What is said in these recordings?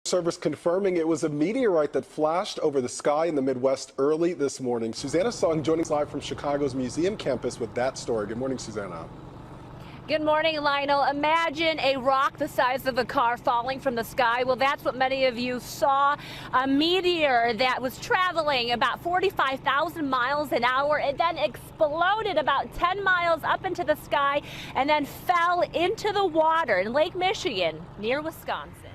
Service confirming it was a meteorite that flashed over the sky in the Midwest early this morning. Susanna Song joining us live from Chicago's museum campus with that story. Good morning, Susanna. Good morning, Lionel. Imagine a rock the size of a car falling from the sky. Well, that's what many of you saw. A meteor that was traveling about 45,000 miles an hour. It then exploded about 10 miles up into the sky and then fell into the water in Lake Michigan near Wisconsin.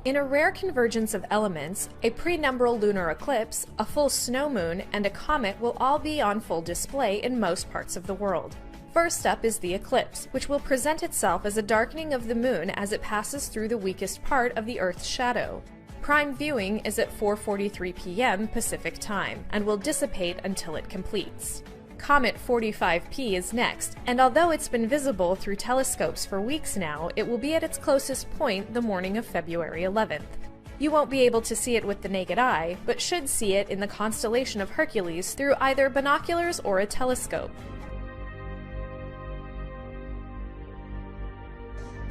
In a rare convergence of elements, a prenumbral lunar eclipse, a full snow moon, and a comet will all be on full display in most parts of the world. First up is the eclipse, which will present itself as a darkening of the moon as it passes through the weakest part of the Earth's shadow. Prime viewing is at 4:43 p.m. Pacific time, and will dissipate until it completes. Comet 45P is next, and although it's been visible through telescopes for weeks now, it will be at its closest point the morning of February 11th. You won't be able to see it with the naked eye, but should see it in the constellation of Hercules through either binoculars or a telescope.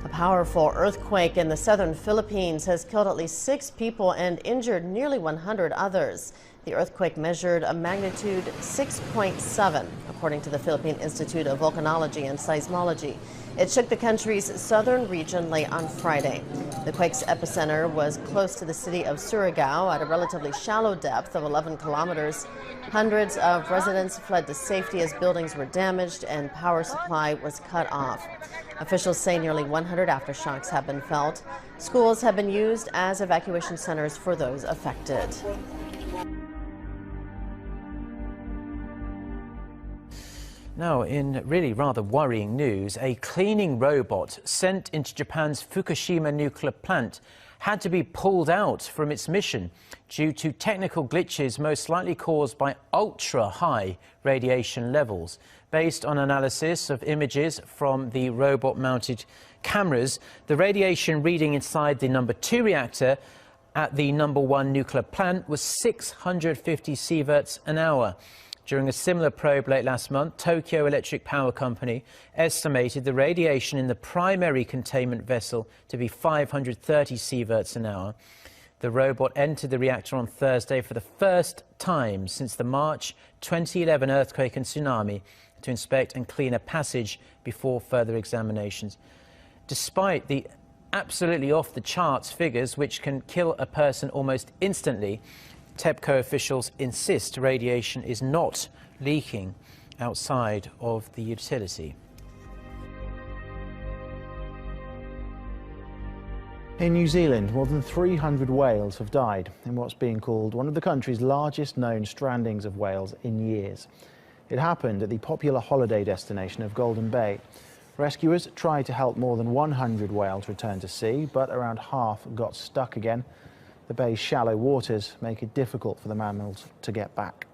A powerful earthquake in the southern Philippines has killed at least 6 people and injured nearly 100 others. The earthquake measured a magnitude 6.7, according to the Philippine Institute of Volcanology and Seismology. It shook the country's southern region late on Friday. The quake's epicenter was close to the city of Surigao at a relatively shallow depth of 11 kilometers. Hundreds of residents fled to safety as buildings were damaged and power supply was cut off. Officials say nearly 100 aftershocks have been felt. Schools have been used as evacuation centers for those affected. Now, in really rather worrying news, a cleaning robot sent into Japan's Fukushima nuclear plant had to be pulled out from its mission due to technical glitches most likely caused by ultra-high radiation levels. Based on analysis of images from the robot-mounted cameras, the radiation reading inside the number 2 reactor at the number 1 nuclear plant was 650 sieverts an hour. During a similar probe late last month, Tokyo Electric Power Company estimated the radiation in the primary containment vessel to be 530 sieverts an hour. The robot entered the reactor on Thursday for the first time since the March 2011 earthquake and tsunami to inspect and clean a passage before further examinations. Despite the absolutely off-the-charts figures, which can kill a person almost instantly, TEPCO officials insist radiation is not leaking outside of the utility. In New Zealand, more than 300 whales have died in what's being called one of the country's largest known strandings of whales in years. It happened at the popular holiday destination of Golden Bay. Rescuers tried to help more than 100 whales return to sea, but around half got stuck again. The bay's shallow waters make it difficult for the mammals to get back.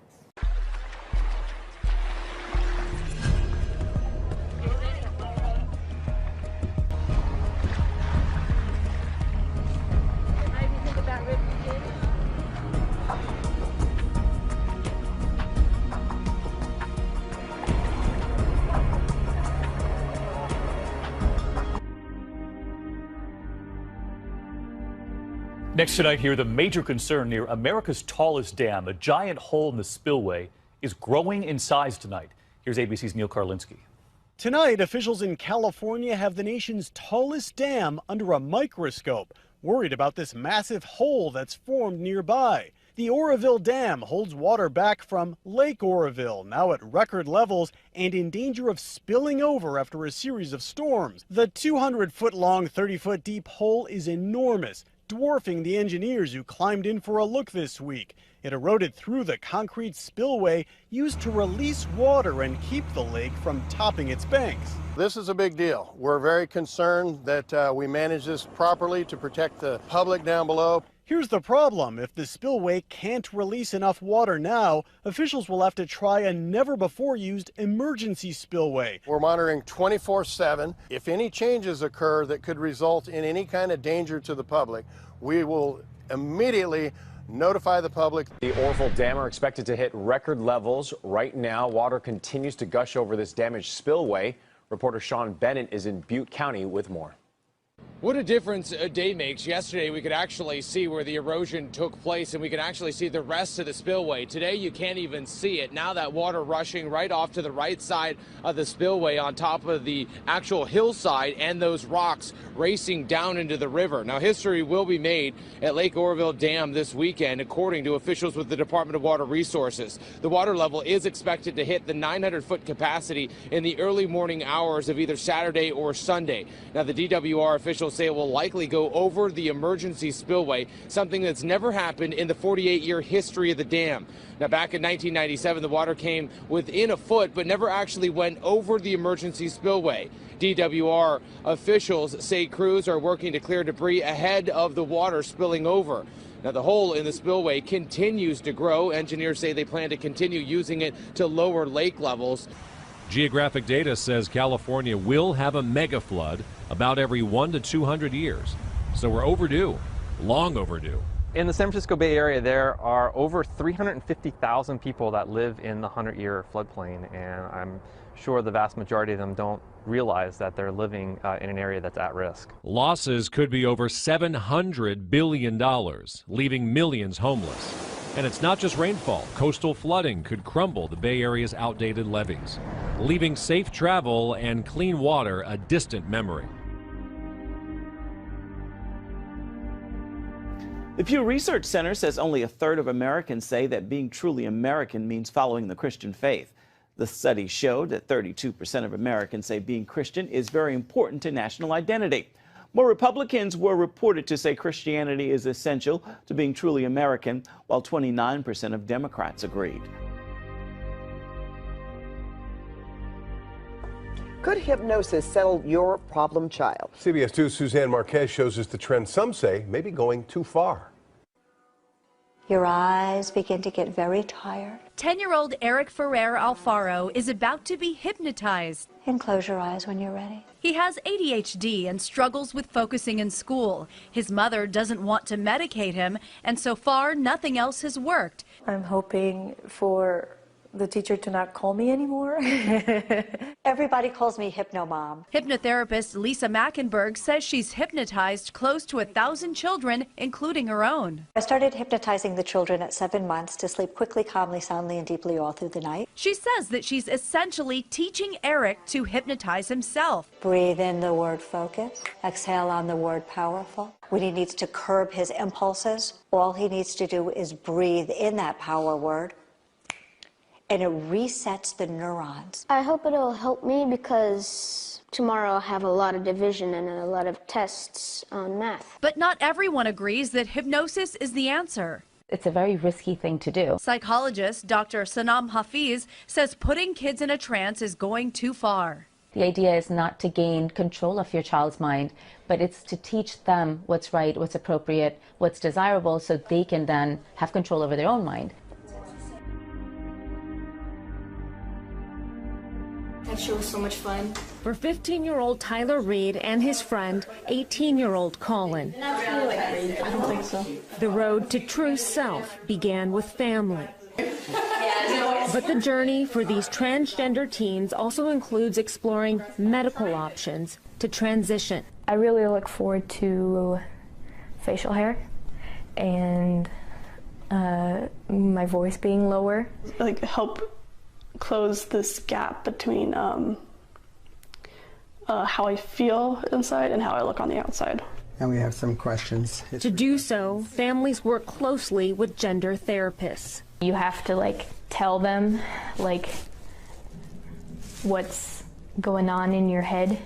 Next tonight here, the major concern near America's tallest dam, a giant hole in the spillway, is growing in size tonight. Here's ABC's Neil Karlinski. Tonight, officials in California have the nation's tallest dam under a microscope, worried about this massive hole that's formed nearby. The Oroville Dam holds water back from Lake Oroville, now at record levels and in danger of spilling over after a series of storms. The 200-foot-long, 30-foot-deep hole is enormous, dwarfing the engineers who climbed in for a look this week. It eroded through the concrete spillway used to release water and keep the lake from topping its banks. This is a big deal. We're very concerned that we manage this properly to protect the public down below. Here's the problem. If the spillway can't release enough water now, officials will have to try a never-before-used emergency spillway. We're monitoring 24/7. If any changes occur that could result in any kind of danger to the public, we will immediately notify the public. The Oroville Dam are expected to hit record levels. Right now, water continues to gush over this damaged spillway. Reporter Sean Bennett is in Butte County with more. What a difference a day makes. Yesterday, we could actually see where the erosion took place, and we could actually see the rest of the spillway. Today, you can't even see it. Now that water rushing right off to the right side of the spillway on top of the actual hillside, and those rocks racing down into the river. Now, history will be made at Lake Oroville Dam this weekend, according to officials with the Department of Water Resources. The water level is expected to hit the 900-foot capacity in the early morning hours of either Saturday or Sunday. Now, the DWR officials say it will likely go over the emergency spillway, something that's never happened in the 48-year history of the dam. Now, back in 1997, the water came within a foot, but never actually went over the emergency spillway. DWR officials say crews are working to clear debris ahead of the water spilling over. Now, the hole in the spillway continues to grow. Engineers say they plan to continue using it to lower lake levels. Geographic data says California will have a mega flood about every 1 to 200 years. So we're overdue, long overdue. In the San Francisco Bay Area, there are over 350,000 people that live in the 100-year floodplain, and I'm sure the vast majority of them don't realize that they're living in an area that's at risk. Losses could be over $700 billion, leaving millions homeless. And it's not just rainfall. Coastal flooding could crumble the Bay Area's outdated levees, leaving safe travel and clean water a distant memory. The Pew Research Center says only a third of Americans say that being truly American means following the Christian faith. The study showed that 32% of Americans say being Christian is very important to national identity. More Republicans were reported to say Christianity is essential to being truly American, while 29% of Democrats agreed. Could hypnosis settle your problem child? CBS 2's Suzanne Marquez shows us the trend some say may be going too far. Your eyes begin to get very tired. 10-year-old Eric Ferrer Alfaro is about to be hypnotized. And close your eyes when you're ready. He has ADHD and struggles with focusing in school. His mother doesn't want to medicate him, and so far, nothing else has worked. I'm hoping for the teacher to not call me anymore. Everybody calls me Hypno Mom. Hypnotherapist Lisa Mackenberg says she's hypnotized close to 1,000 children, including her own. I started hypnotizing the children at 7 months to sleep quickly, calmly, soundly, and deeply all through the night. She says that she's essentially teaching Eric to hypnotize himself. Breathe in the word focus. Exhale on the word powerful. When he needs to curb his impulses, all he needs to do is breathe in that power word, and it resets the neurons. I hope it'll help me because tomorrow I'll have a lot of division and a lot of tests on math. But not everyone agrees that hypnosis is the answer. It's a very risky thing to do. Psychologist Dr. Sanam Hafiz says putting kids in a trance is going too far. The idea is not to gain control of your child's mind, but it's to teach them what's right, what's appropriate, what's desirable, so they can then have control over their own mind. That show was so much fun. For 15-year-old Tyler Reed and his friend, 18-year-old Colin. I don't think so. The road to true self began with family. But the journey for these transgender teens also includes exploring medical options to transition. I really look forward to facial hair and my voice being lower. Like help close this gap between how I feel inside and how I look on the outside. And we have some questions. To do so, families work closely with gender therapists. You have to tell them what's going on in your head,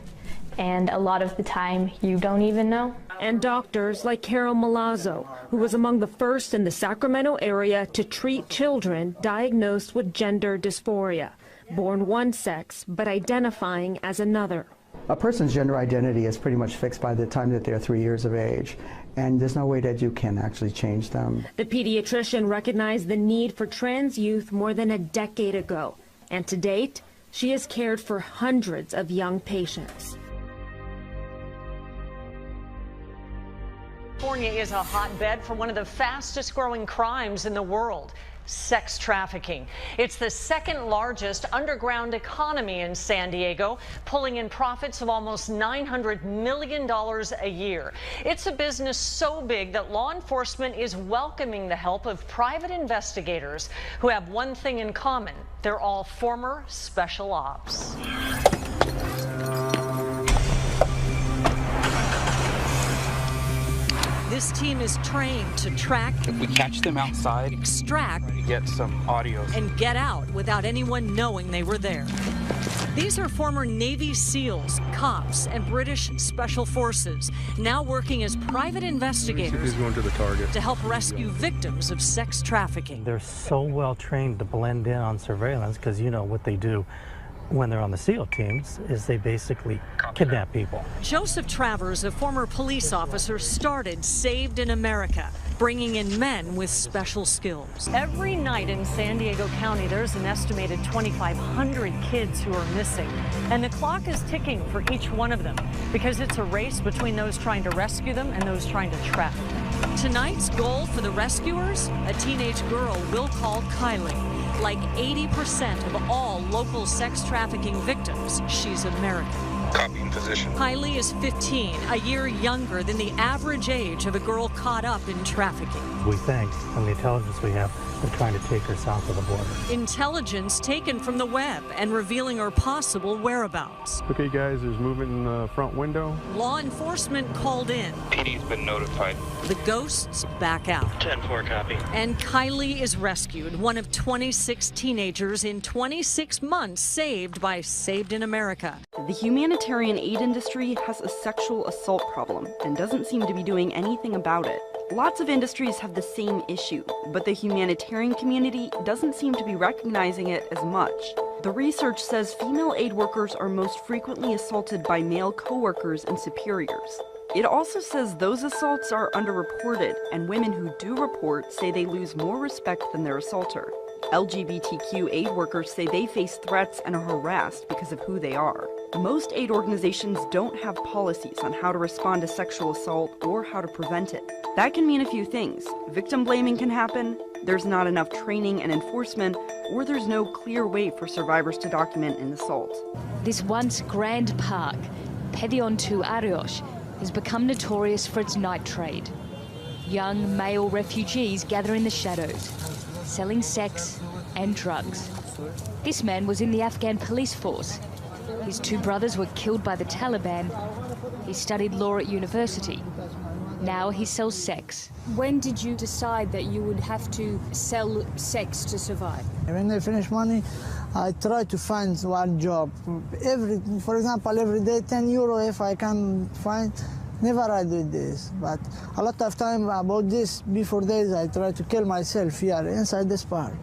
and a lot of the time you don't even know. And doctors like Carol Malazzo, who was among the first in the Sacramento area to treat children diagnosed with gender dysphoria, born one sex but identifying as another. A person's gender identity is pretty much fixed by the time that they're 3 years of age, and there's no way that you can actually change them. The pediatrician recognized the need for trans youth more than a decade ago, and to date, she has cared for hundreds of young patients. California is a hotbed for one of the fastest growing crimes in the world. Sex trafficking. It's the second largest underground economy in San Diego, pulling in profits of almost $900 million a year. It's a business so big that law enforcement is welcoming the help of private investigators who have one thing in common. They're all former special ops. This team is trained to track, if we catch them outside, extract, get some audio, and get out without anyone knowing they were there. These are former Navy SEALs, cops, and British Special Forces, now working as private investigators to help rescue victims of sex trafficking. They're so well trained to blend in on surveillance because you know what they do when they're on the SEAL teams is they basically kidnap people. Joseph Travers, a former police officer, started Saved in America, bringing in men with special skills. Every night in San Diego County, there's an estimated 2,500 kids who are missing. And the clock is ticking for each one of them because it's a race between those trying to rescue them and those trying to trap them. Tonight's goal for the rescuers, a teenage girl we'll call Kylie. Like 80% of all local sex trafficking victims, she's American. Copy in position. Kylie is 15, a year younger than the average age of a girl caught up in trafficking. We think, from the intelligence we have, they're trying to take her south of the border. Intelligence taken from the web and revealing her possible whereabouts. Okay, guys, there's movement in the front window. Law enforcement called in. PD's been notified. The ghosts back out. 10-4 copy. And Kylie is rescued, one of 26 teenagers in 26 months saved by Saved in America. The humanitarian aid industry has a sexual assault problem and doesn't seem to be doing anything about it. Lots of industries have the same issue, but the humanitarian community doesn't seem to be recognizing it as much. The research says female aid workers are most frequently assaulted by male coworkers and superiors. It also says those assaults are underreported, and women who do report say they lose more respect than their assaulter. LGBTQ aid workers say they face threats and are harassed because of who they are. Most aid organizations don't have policies on how to respond to sexual assault or how to prevent it. That can mean a few things. Victim blaming can happen, there's not enough training and enforcement, or there's no clear way for survivors to document an assault. This once grand park, Pedion tu Arios, has become notorious for its night trade. Young male refugees gather in the shadows, selling sex and drugs. This man was in the Afghan police force. His two brothers were killed by the Taliban. He studied law at university. Now he sells sex. When did you decide that you would have to sell sex to survive? When I finish money, I try to find one job. For example, every day 10 euro if I can find. Never I do this, but a lot of time about this, before days I try to kill myself here inside this park.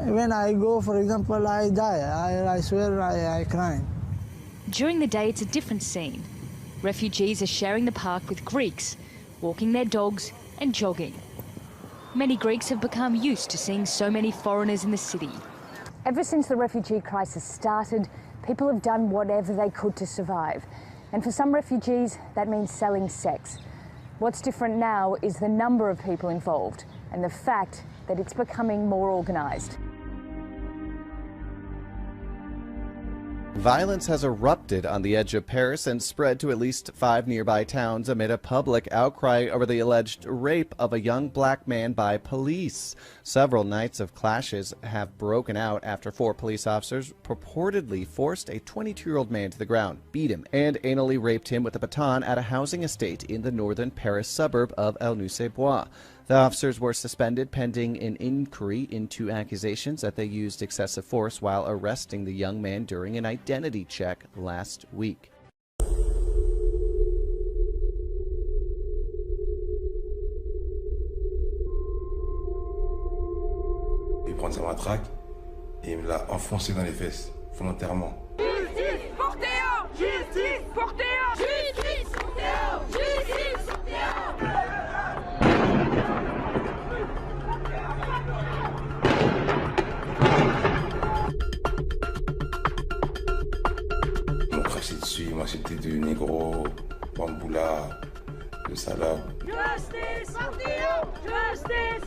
When I go, for example, I die. I swear I cry. During the day, it's a different scene. Refugees are sharing the park with Greeks, walking their dogs and jogging. Many Greeks have become used to seeing so many foreigners in the city. Ever since the refugee crisis started, people have done whatever they could to survive. And for some refugees, that means selling sex. What's different now is the number of people involved and the fact that it's becoming more organised. Violence has erupted on the edge of Paris and spread to at least 5 nearby towns amid a public outcry over the alleged rape of a young black man by police. Several nights of clashes have broken out after 4 police officers purportedly forced a 22-year-old man to the ground, beat him, and anally raped him with a baton at a housing estate in the northern Paris suburb of Aulnay-sous-Bois. The officers were suspended pending an inquiry into accusations that they used excessive force while arresting the young man during an identity check last week. Il prend sa matraque et il me l'a enfoncé dans les fesses, volontairement. Justice pour Théo! Justice! Justice!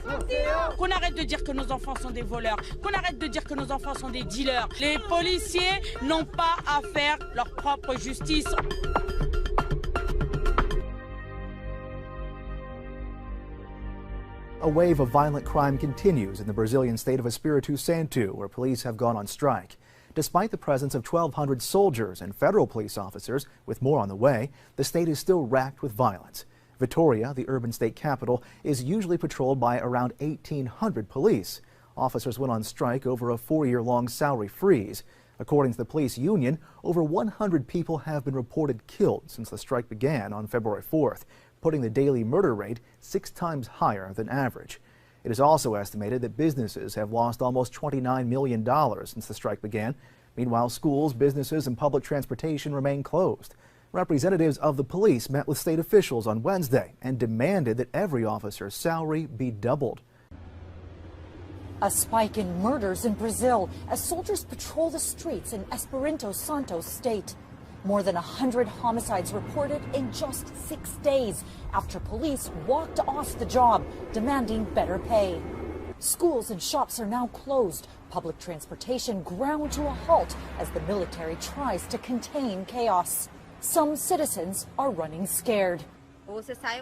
Qu'on arrête de dire que nos enfants sont des voleurs, qu'on arrête de dire que nos enfants sont des dealers. Les policiers n'ont pas à faire leur propre justice. A wave of violent crime continues in the Brazilian state of Espírito Santo, where police have gone on strike. Despite the presence of 1,200 soldiers and federal police officers, with more on the way, the state is still racked with violence. Vitória, the urban state capital, is usually patrolled by around 1,800 police. Officers went on strike over a 4-year-long salary freeze. According to the police union, over 100 people have been reported killed since the strike began on February 4th, putting the daily murder rate 6 times higher than average. It is also estimated that businesses have lost almost $29 million since the strike began. Meanwhile, schools, businesses, and public transportation remain closed. Representatives of the police met with state officials on Wednesday and demanded that every officer's salary be doubled. A spike in murders in Brazil as soldiers patrol the streets in Espírito Santo state. More than 100 homicides reported in just 6 days after police walked off the job, demanding better pay. Schools and shops are now closed. Public transportation ground to a halt as the military tries to contain chaos. Some citizens are running scared.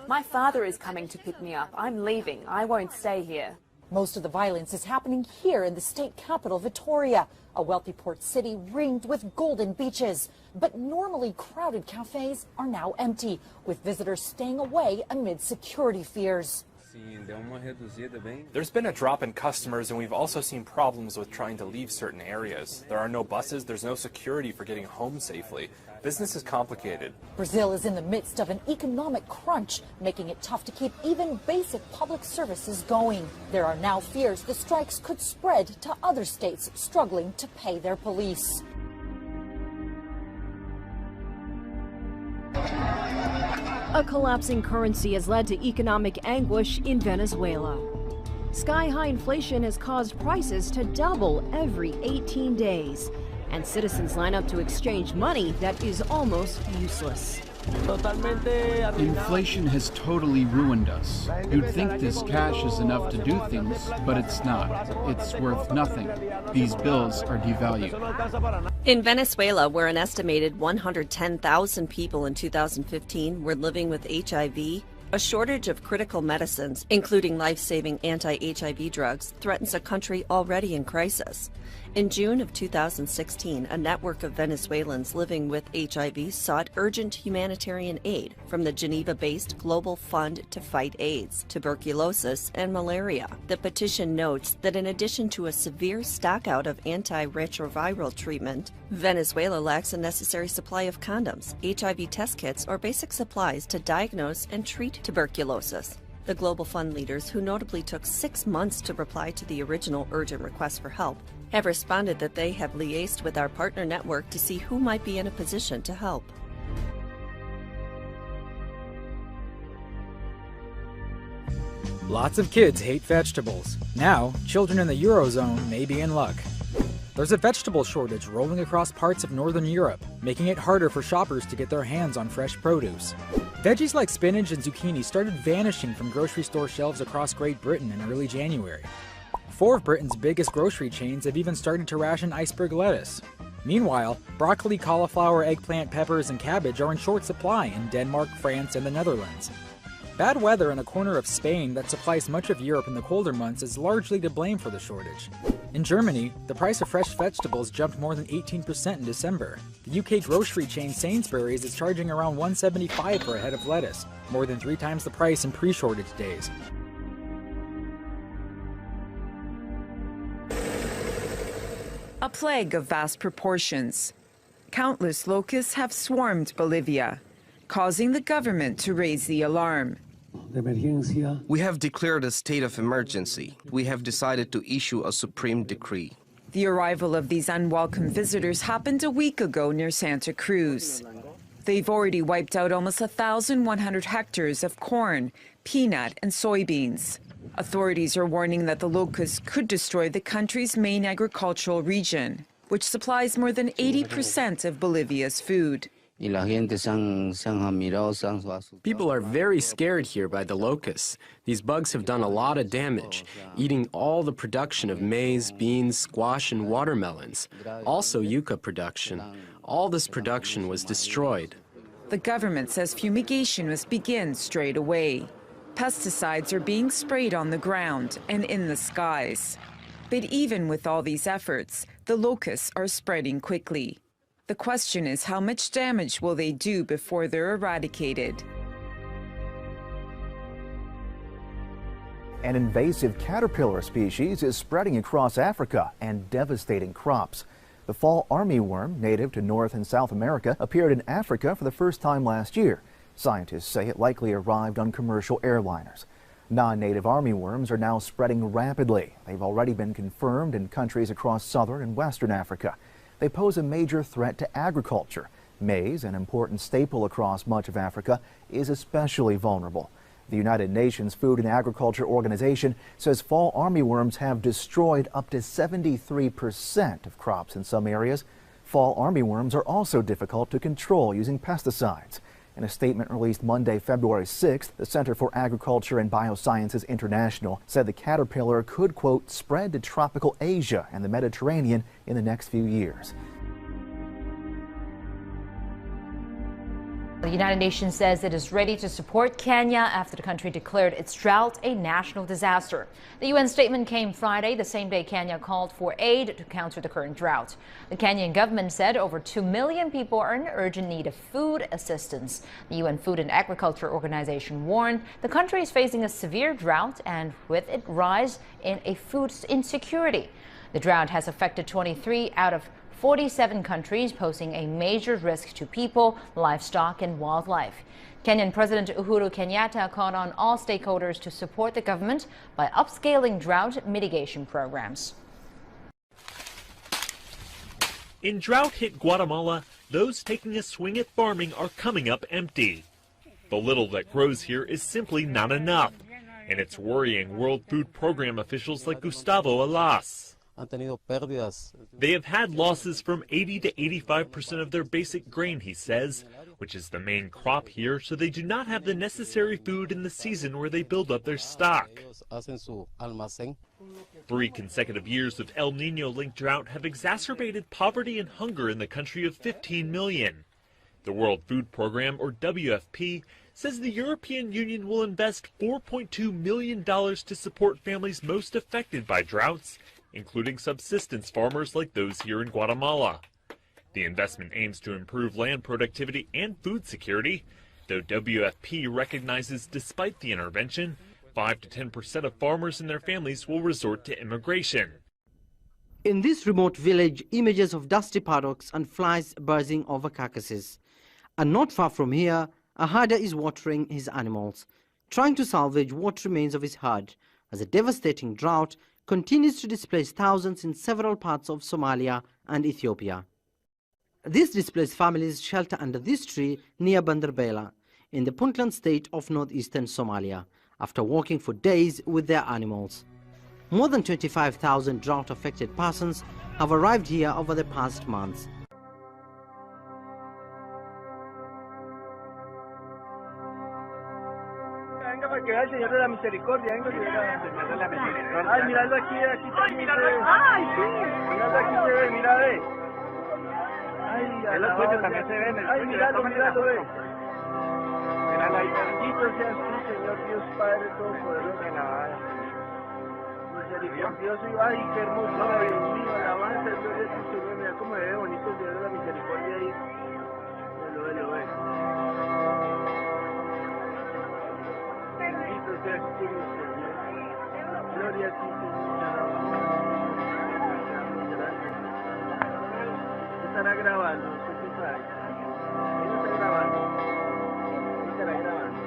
My father is coming to pick me up. I'm leaving. I won't stay here. Most of the violence is happening here in the state capital, Vitória, a wealthy port city ringed with golden beaches. But normally crowded cafes are now empty, with visitors staying away amid security fears. There's been a drop in customers, and we've also seen problems with trying to leave certain areas. There are no buses, there's no security for getting home safely. Business is complicated. Brazil is in the midst of an economic crunch, making it tough to keep even basic public services going. There are now fears the strikes could spread to other states struggling to pay their police. A collapsing currency has led to economic anguish in Venezuela. Sky-high inflation has caused prices to double every 18 days, and citizens line up to exchange money that is almost useless. Inflation has totally ruined us. You'd think this cash is enough to do things, but it's not. It's worth nothing. These bills are devalued. In Venezuela, where an estimated 110,000 people in 2015 were living with HIV, a shortage of critical medicines, including life-saving anti-HIV drugs, threatens a country already in crisis. In June of 2016, a network of Venezuelans living with HIV sought urgent humanitarian aid from the Geneva-based Global Fund to Fight AIDS, Tuberculosis, and Malaria. The petition notes that in addition to a severe stockout of antiretroviral treatment, Venezuela lacks a necessary supply of condoms, HIV test kits, or basic supplies to diagnose and treat tuberculosis. The Global Fund leaders, who notably took 6 months to reply to the original urgent request for help, have responded that they have liaised with our partner network to see who might be in a position to help. Lots of kids hate vegetables. Now, children in the Eurozone may be in luck. There's a vegetable shortage rolling across parts of Northern Europe, making it harder for shoppers to get their hands on fresh produce. Veggies like spinach and zucchini started vanishing from grocery store shelves across Great Britain in early January. 4 of Britain's biggest grocery chains have even started to ration iceberg lettuce. Meanwhile, broccoli, cauliflower, eggplant, peppers, and cabbage are in short supply in Denmark, France, and the Netherlands. Bad weather in a corner of Spain that supplies much of Europe in the colder months is largely to blame for the shortage. In Germany, the price of fresh vegetables jumped more than 18% in December. The UK grocery chain Sainsbury's is charging around $1.75 for a head of lettuce, more than 3 times the price in pre-shortage days. A plague of vast proportions. Countless locusts have swarmed Bolivia, causing the government to raise the alarm. We have declared a state of emergency. We have decided to issue a supreme decree. The arrival of these unwelcome visitors happened a week ago near Santa Cruz. They've already wiped out almost 1,100 hectares of corn, peanut, and soybeans. Authorities are warning that the locusts could destroy the country's main agricultural region, which supplies more than 80% of Bolivia's food. People are very scared here by the locusts. These bugs have done a lot of damage, eating all the production of maize, beans, squash, and watermelons. Also yucca production. All this production was destroyed. The government says fumigation must begin straight away. Pesticides are being sprayed on the ground and in the skies. But even with all these efforts, the locusts are spreading quickly. The question is, how much damage will they do before they're eradicated? An invasive caterpillar species is spreading across Africa and devastating crops. The fall armyworm, native to North and South America, appeared in Africa for the first time last year. Scientists say it likely arrived on commercial airliners. Non-native armyworms are now spreading rapidly. They've already been confirmed in countries across southern and western Africa. They pose a major threat to agriculture. Maize, an important staple across much of Africa, is especially vulnerable. The United Nations Food and Agriculture Organization says fall armyworms have destroyed up to 73% of crops in some areas. Fall armyworms are also difficult to control using pesticides. In a statement released Monday, February 6th, the Center for Agriculture and Biosciences International said the caterpillar could, quote, spread to tropical Asia and the Mediterranean in the next few years. The United Nations says it is ready to support Kenya after the country declared its drought a national disaster. The UN statement came Friday, the same day Kenya called for aid to counter the current drought. The Kenyan government said over 2 million people are in urgent need of food assistance. The UN Food and Agriculture Organization warned the country is facing a severe drought and with it rise in a food insecurity. The drought has affected 23 out of 47 countries, posing a major risk to people, livestock, and wildlife. Kenyan President Uhuru Kenyatta called on all stakeholders to support the government by upscaling drought mitigation programs. In drought-hit Guatemala, those taking a swing at farming are coming up empty. The little that grows here is simply not enough, and it's worrying World Food Program officials like Gustavo Alas. They have had losses from 80 to 85% of their basic grain, he says, which is the main crop here, so they do not have the necessary food in the season where they build up their stock. 3 consecutive years of El Nino-linked drought have exacerbated poverty and hunger in the country of 15 million. The World Food Program, or WFP, says the European Union will invest $4.2 million to support families most affected by droughts, including subsistence farmers like those here in Guatemala. The investment aims to improve land productivity and food security, though WFP recognizes despite the intervention, 5 to 10% of farmers and their families will resort to immigration. In this remote village, images of dusty paddocks and flies buzzing over carcasses. And not far from here, a herder is watering his animals, trying to salvage what remains of his herd, as a devastating drought continues to displace thousands in several parts of Somalia and Ethiopia. These displaced families shelter under this tree near Banderbela, in the Puntland state of northeastern Somalia, after walking for days with their animals. More than 25,000 drought-affected persons have arrived here over the past months. Que el Señor de la Misericordia, venga, Señor de la Misericordia. Ay, mirando aquí, aquí también. Ay, sí. Mirando aquí se ve, mira, ve. Ay, en los sueños también se ven. Ay, mirando, mirando, ve. Bendito seas tú, Señor Dios Padre Todopoderoso. Misericordioso, ay, qué hermoso, Dios mío, alabanza, gloria a ti, Señor. Mira cómo se ve bonito el Señor de la Misericordia ahí. Lo ve. Gloria a ti, Señor. Estará grabando, usted sabe. Está grabando. Estará grabando.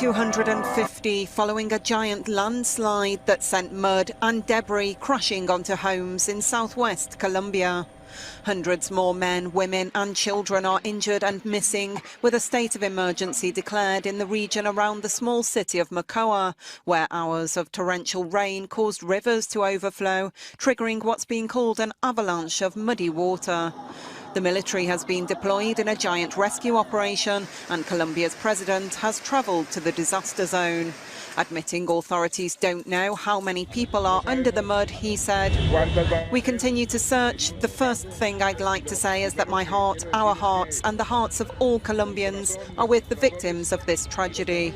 250 following a giant landslide that sent mud and debris crashing onto homes in southwest Colombia. Hundreds more men, women and children are injured and missing, with a state of emergency declared in the region around the small city of Mocoa, where hours of torrential rain caused rivers to overflow, triggering what's being called an avalanche of muddy water. The military has been deployed in a giant rescue operation, and Colombia's president has travelled to the disaster zone. Admitting authorities don't know how many people are under the mud, he said, "We continue to search. The first thing I'd like to say is that my heart, our hearts and the hearts of all Colombians are with the victims of this tragedy."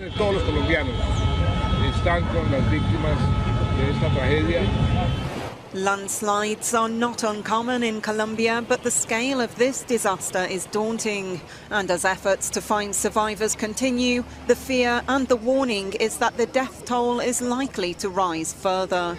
Landslides are not uncommon in Colombia, but the scale of this disaster is daunting. And as efforts to find survivors continue, the fear and the warning is that the death toll is likely to rise further.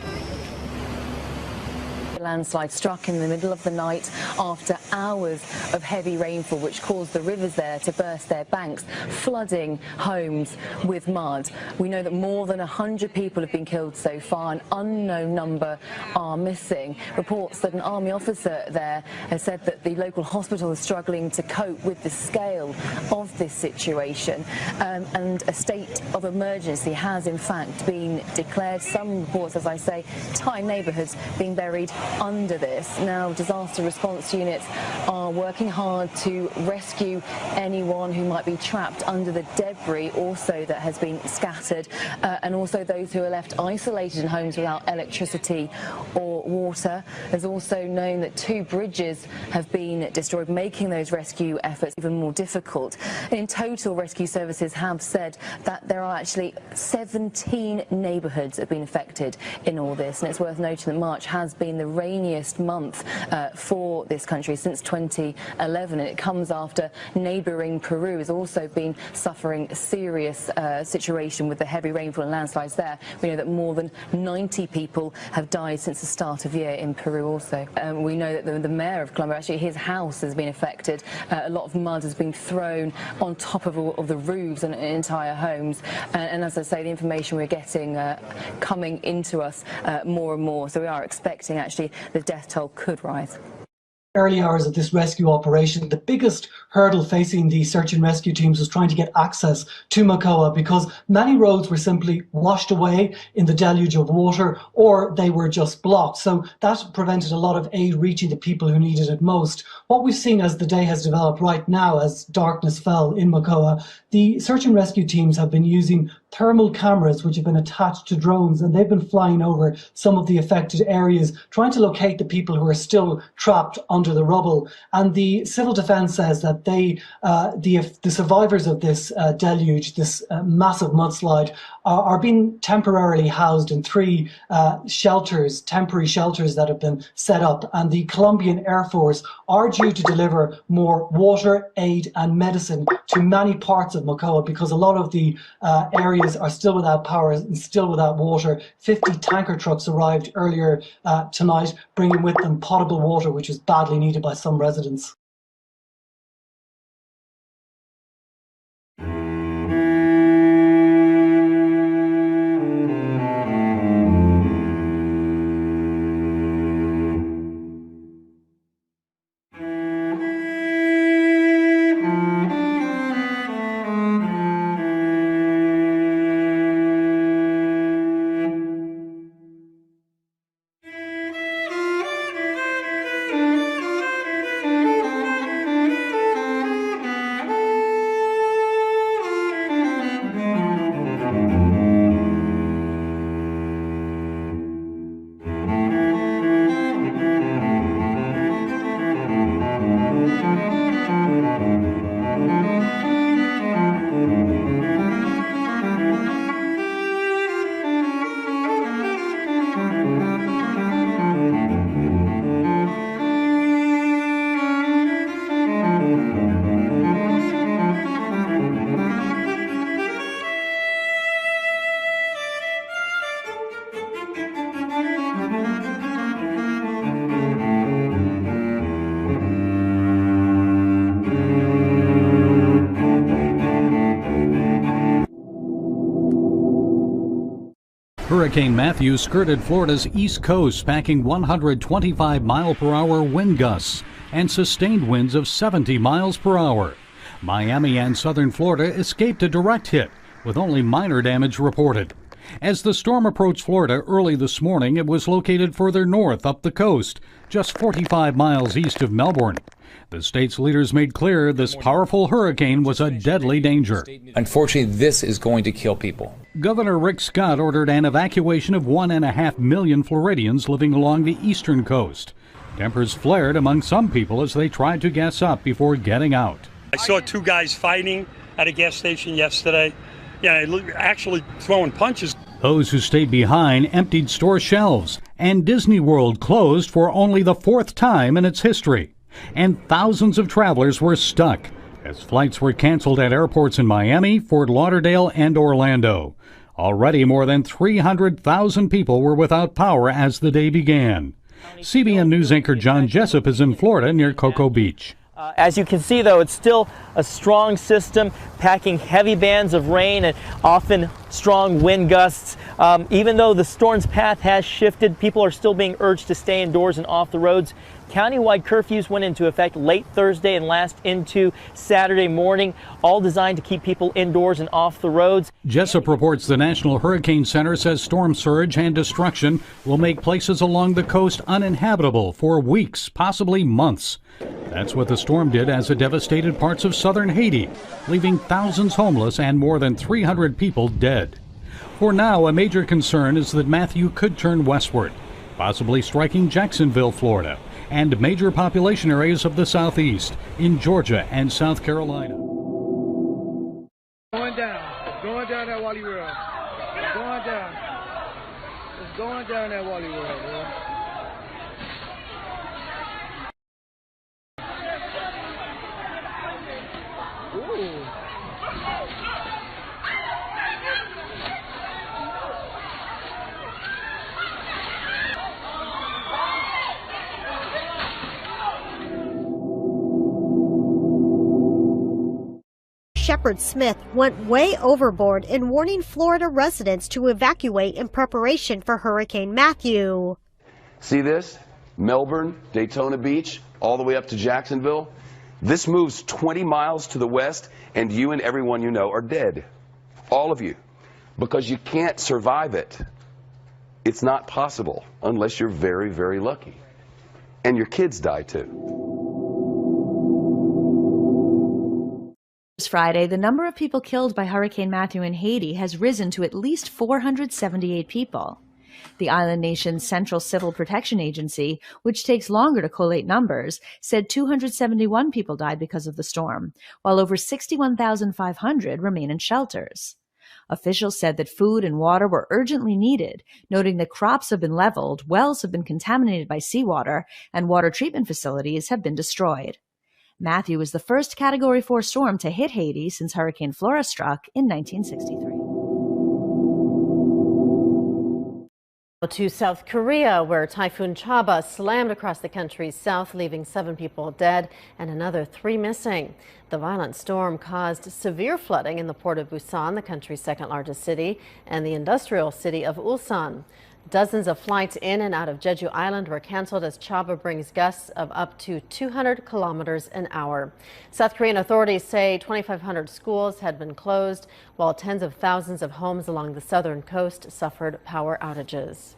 The landslide struck in the middle of the night after hours of heavy rainfall, which caused the rivers there to burst their banks, flooding homes with mud. We know that more than 100 people have been killed so far. An unknown number are missing. Reports that an army officer there has said that the local hospital is struggling to cope with the scale of this situation, and a state of emergency has in fact been declared. Some reports, as I say, entire neighbourhoods being buried under this. Now, disaster response units are working hard to rescue anyone who might be trapped under the debris also that has been scattered, and also those who are left isolated in homes without electricity or water. There's also known that 2 bridges have been destroyed, making those rescue efforts even more difficult. In total, rescue services have said that there are actually 17 neighbourhoods that have been affected in all this, and it's worth noting that March has been the rainiest month for this country since 2011, and it comes after neighbouring Peru has also been suffering a serious situation with the heavy rainfall and landslides there. We know that more than 90 people have died since the start of year in Peru also. We know that the mayor of Colombia, actually his house has been affected. A lot of mud has been thrown on top of all of the roofs and entire homes, and as I say, the information we're getting coming into us more and more, so we are expecting actually the death toll could rise. Early hours of this rescue operation, the biggest hurdle facing the search and rescue teams was trying to get access to Mocoa, because many roads were simply washed away in the deluge of water, or they were just blocked. So that prevented a lot of aid reaching the people who needed it most. What we've seen as the day has developed right now, as darkness fell in Mocoa, the search and rescue teams have been using thermal cameras which have been attached to drones, and they've been flying over some of the affected areas, trying to locate the people who are still trapped under the rubble. And the civil defence says that the survivors of this deluge, this massive mudslide, are being temporarily housed in 3 shelters, temporary shelters that have been set up. And the Colombian Air Force are due to deliver more water, aid and medicine to many parts of Mocoa, because a lot of the areas are still without power and still without water. 50 tanker trucks arrived earlier tonight, bringing with them potable water, which is badly needed by some residents. Hurricane Matthew skirted Florida's east coast, packing 125-mile-per-hour wind gusts and sustained winds of 70 miles per hour. Miami and southern Florida escaped a direct hit, with only minor damage reported. As the storm approached Florida early this morning, it was located further north up the coast, just 45 miles east of Melbourne. The state's leaders made clear this powerful hurricane was a deadly danger. Unfortunately, this is going to kill people. Governor Rick Scott ordered an evacuation of 1.5 million Floridians living along the eastern coast. Tempers flared among some people as they tried to gas up before getting out. I saw two guys fighting at a gas station yesterday. Yeah, actually throwing punches. Those who stayed behind emptied store shelves, and Disney World closed for only the 4th time in its history. And thousands of travelers were stuck as flights were canceled at airports in Miami, Fort Lauderdale, and Orlando. Already more than 300,000 people were without power as the day began. CBN News anchor John Jessup is in Florida near Cocoa Beach. As you can see, though, it's still a strong system packing heavy bands of rain and often strong wind gusts. Even though the storm's path has shifted, people are still being urged to stay indoors and off the roads. Countywide curfews went into effect late Thursday and last into Saturday morning, all designed to keep people indoors and off the roads. Jessup reports the National Hurricane Center says storm surge and destruction will make places along the coast uninhabitable for weeks, possibly months. That's what the storm did as it devastated parts of southern Haiti, leaving thousands homeless and more than 300 people dead. For now, a major concern is that Matthew could turn westward, possibly striking Jacksonville, Florida, and major population areas of the southeast in Georgia and South Carolina. Going down that Wally World. It's going down. It's going down that Wally World, bro. Ooh. Shepard Smith went way overboard in warning Florida residents to evacuate in preparation for Hurricane Matthew. See this? Melbourne, Daytona Beach, all the way up to Jacksonville. This moves 20 miles to the west, and you and everyone you know are dead. All of you. Because you can't survive it. It's not possible unless you're very, very lucky. And your kids die too. Friday, the number of people killed by Hurricane Matthew in Haiti has risen to at least 478 people. The island nation's Central Civil Protection Agency, which takes longer to collate numbers, said 271 people died because of the storm, while over 61,500 remain in shelters. Officials said that food and water were urgently needed, noting that crops have been leveled, wells have been contaminated by seawater, and water treatment facilities have been destroyed. Matthew was the first Category 4 storm to hit Haiti since Hurricane Flora struck in 1963. To South Korea, where Typhoon Chaba slammed across the country's south, leaving 7 people dead and another 3 missing. The violent storm caused severe flooding in the port of Busan, the country's second largest city, and the industrial city of Ulsan. Dozens of flights in and out of Jeju Island were canceled as Chaba brings gusts of up to 200 kilometers an hour. South Korean authorities say 2,500 schools had been closed, while tens of thousands of homes along the southern coast suffered power outages.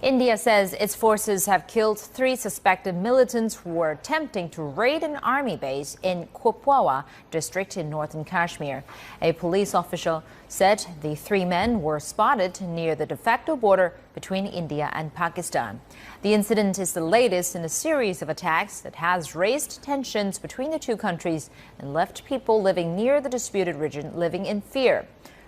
India says its forces have killed 3 suspected militants who were attempting to raid an army base in Kupwawa district in northern Kashmir. A police official said the 3 men were spotted near the de facto border between India and Pakistan. The incident is the latest in a series of attacks that has raised tensions between the 2 countries and left people living near the disputed region living in fear.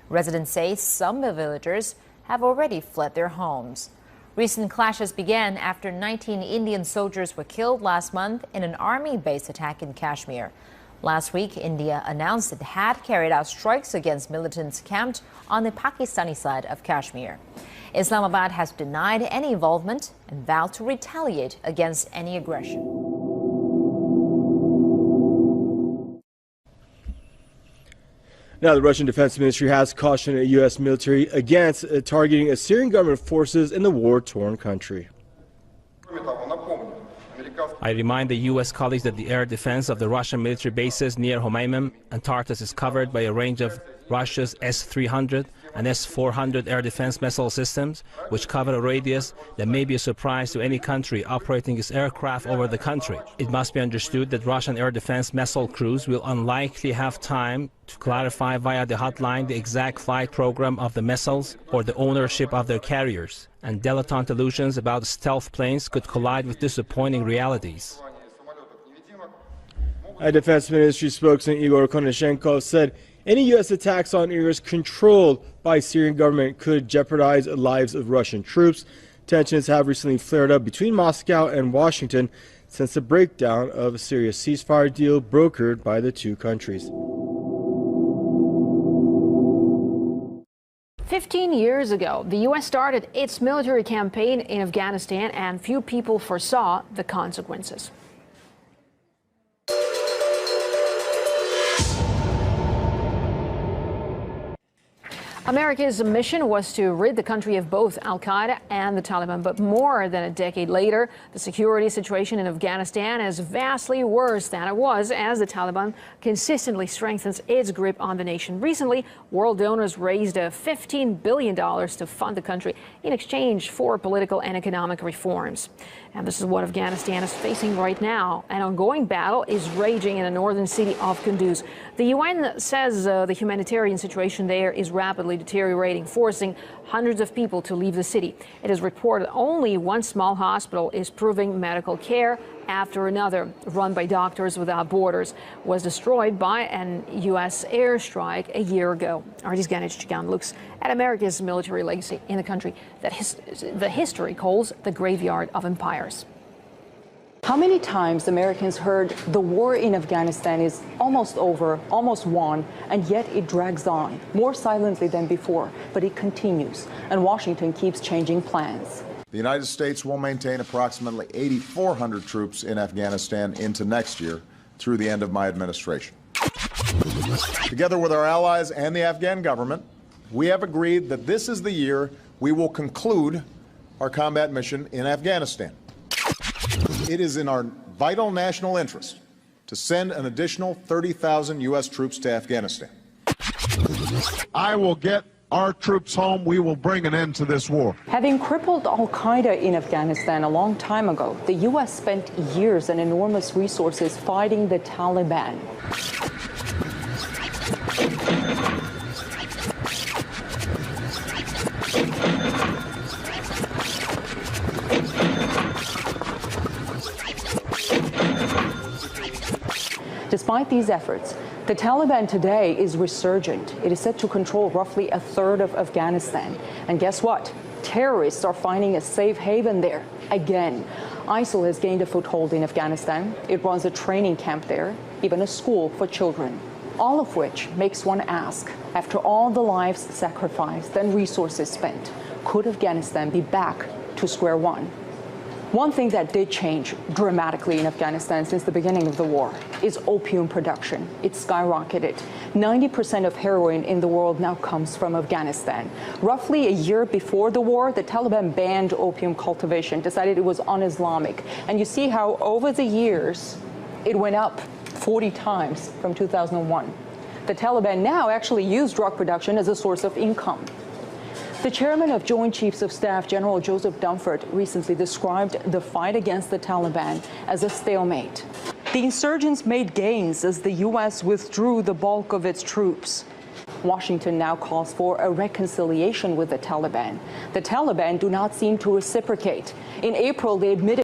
Residents say some villagers have already fled their homes. Recent clashes began after 19 Indian soldiers were killed last month in an army base attack in Kashmir. Last week, India announced it had carried out strikes against militants camped on the Pakistani side of Kashmir. Islamabad has denied any involvement and vowed to retaliate against any aggression. Now, the Russian Defense Ministry has cautioned the U.S. military against targeting Syrian government forces in the war-torn country. I remind the U.S. colleagues that the air defense of the Russian military bases near Homeimim and Tartus is covered by a range of Russia's S-300 and S-400 air defense missile systems, which cover a radius that may be a surprise to any country operating its aircraft over the country. It must be understood that Russian air defense missile crews will unlikely have time to clarify via the hotline the exact flight program of the missiles or the ownership of their carriers, and dilettante illusions about stealth planes could collide with disappointing realities. A Defense Ministry spokesman Igor Konashenko said any U.S. attacks on areas controlled by Syrian government could jeopardize the lives of Russian troops. Tensions have recently flared up between Moscow and Washington since the breakdown of a Syria's ceasefire deal brokered by the two countries. 15 years ago, the U.S. started its military campaign in Afghanistan, and few people foresaw the consequences. America's mission was to rid the country of both al-Qaeda and the Taliban, but more than a decade later, the security situation in Afghanistan is vastly worse than it was as the Taliban consistently strengthens its grip on the nation. Recently, world donors raised $15 billion to fund the country in exchange for political and economic reforms. And this is what Afghanistan is facing right now. An ongoing battle is raging in the northern city of Kunduz. The UN says the humanitarian situation there is rapidly deteriorating, forcing hundreds of people to leave the city. It is reported only one small hospital is providing medical care after another, run by Doctors Without Borders, was destroyed by an U.S. airstrike a year ago. Artis Ganich looks at America's military legacy in a country that the history calls the graveyard of empires. How many times Americans heard the war in Afghanistan is almost over, almost won, and yet it drags on, more silently than before, but it continues, and Washington keeps changing plans. The United States will maintain approximately 8,400 troops in Afghanistan into next year through the end of my administration. Together with our allies and the Afghan government, we have agreed that this is the year we will conclude our combat mission in Afghanistan. It is in our vital national interest to send an additional 30,000 U.S. troops to Afghanistan. I will get our troops home. We will bring an end to this war. Having crippled al-Qaeda in Afghanistan a long time ago, the U.S. spent years and enormous resources fighting the Taliban. Despite these efforts, the Taliban today is resurgent. It is set to control roughly a third of Afghanistan. And guess what? Terrorists are finding a safe haven there again. ISIL has gained a foothold in Afghanistan. It runs a training camp there, even a school for children. All of which makes one ask, after all the lives sacrificed and resources spent, could Afghanistan be back to square one? One thing that did change dramatically in Afghanistan since the beginning of the war is opium production. It skyrocketed. 90% of heroin in the world now comes from Afghanistan. Roughly a year before the war, the Taliban banned opium cultivation, decided it was un-Islamic. And you see how over the years, it went up 40 times from 2001. The Taliban now actually use drug production as a source of income. The chairman of Joint Chiefs of Staff, General Joseph Dunford, recently described the fight against the Taliban as a stalemate. The insurgents made gains as the U.S. withdrew the bulk of its troops. Washington now calls for a reconciliation with the Taliban. The Taliban do not seem to reciprocate. In April, they admitted